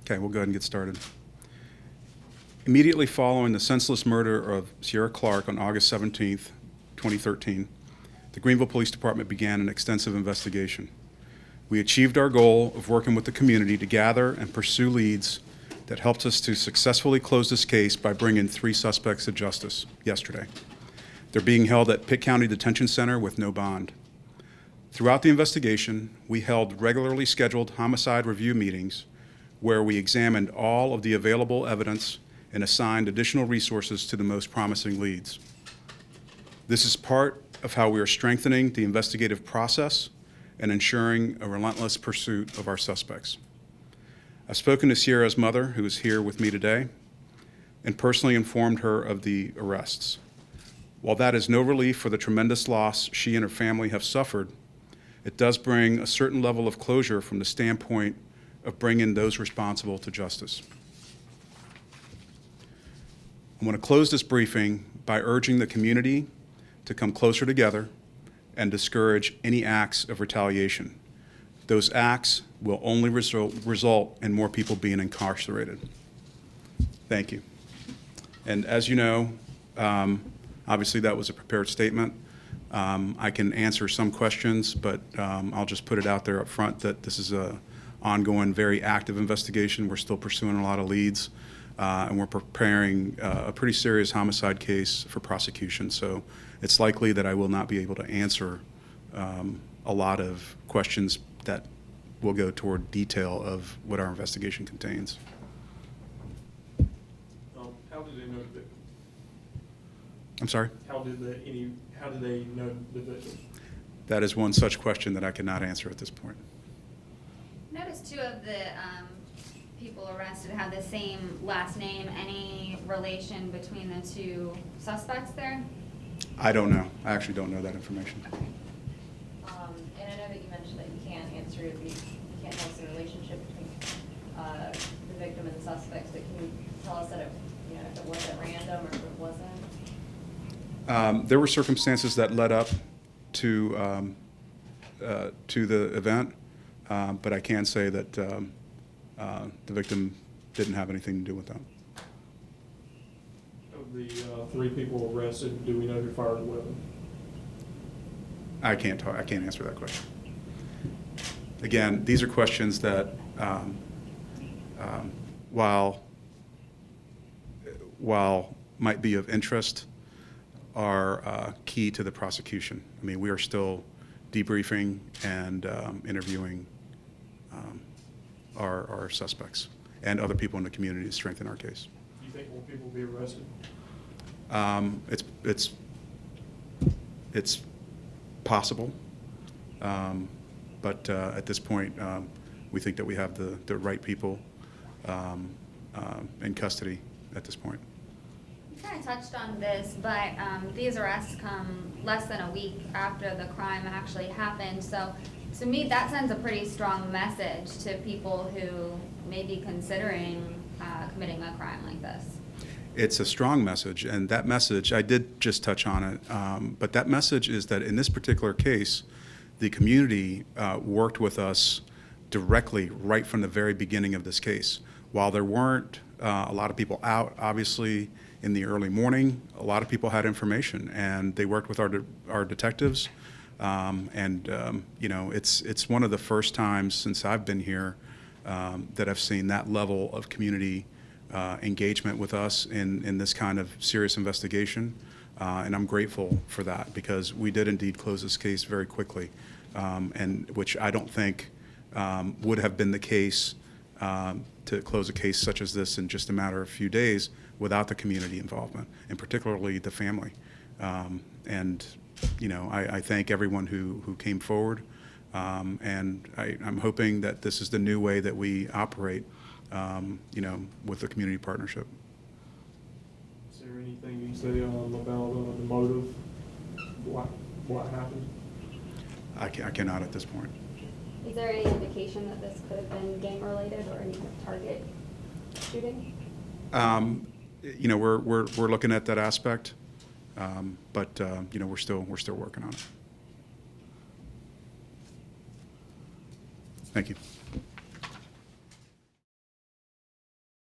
Okay, we'll go ahead and get started. Immediately following the senseless murder of Ceira Clark on August 17th, 2013, the Greenville Police Department began an extensive investigation. We achieved our goal of working with the community to gather and pursue leads that helped us to successfully close this case by bringing 3 suspects to justice yesterday. They're being held at Pitt County Detention Center with no bond. Throughout the investigation, we held regularly scheduled homicide review meetings where we examined all of the available evidence and assigned additional resources to the most promising leads. This is part of how we are strengthening the investigative process and ensuring a relentless pursuit of our suspects. I've spoken to Ceira's mother, who is here with me today, and personally informed her of the arrests. While that is no relief for the tremendous loss she and her family have suffered, it does bring a certain level of closure from the standpoint of bringing those responsible to justice. I want to close this briefing by urging the community to come closer together and discourage any acts of retaliation. Those acts will only result in more people being incarcerated. Thank you. And as you know, obviously that was a prepared statement. I can answer some questions, but I'll just put it out there up front that this is an ongoing, very active investigation. We're still pursuing a lot of leads, and we're preparing a pretty serious homicide case for prosecution. So it's likely that I will not be able to answer a lot of questions that will go toward detail of what our investigation contains. How did they know the victim? I'm sorry? How did they know the victim? That is one such question that I cannot answer at this point. Notice 2 of the people arrested have the same last name. Any relation between the 2 suspects there? I don't know. I actually don't know that information. Okay. And I know that you mentioned that you can't answer you can't tell us the relationship between the victim and the suspects, but can you tell us that if it was at random or if it wasn't? There were circumstances that led up to the event, but I can say that the victim didn't have anything to do with that. Of the 3 people arrested, do we know who fired the weapon? I can't answer that question. Again, these are questions that, while might be of interest, are key to the prosecution. I mean, we are still debriefing and interviewing our suspects and other people in the community to strengthen our case. Do you think more people will be arrested? It's possible, but at this point, we think that we have the right people in custody at this point. You kind of touched on this, but these arrests come less than a week after the crime actually happened. So to me, that sends a pretty strong message to people who may be considering committing a crime like this. It's a strong message, and that message, I did just touch on it, but that message is that in this particular case, the community worked with us directly right from the very beginning of this case. While there weren't a lot of people out, obviously, in the early morning, a lot of people had information, and they worked with our detectives. It's one of the first times since I've been here that I've seen that level of community engagement with us in this kind of serious investigation, and I'm grateful for that because we did indeed close this case very quickly, and which I don't think would have been the case to close a case such as this in just a matter of a few days without the community involvement, and particularly the family. I thank everyone who came forward, and I'm hoping that this is the new way that we operate, with the community partnership. Is there anything you can say about the motive, what happened? I cannot at this point. Is there any indication that this could have been gang-related or any kind of target shooting? We're looking at that aspect, but we're still working on it. Thank you.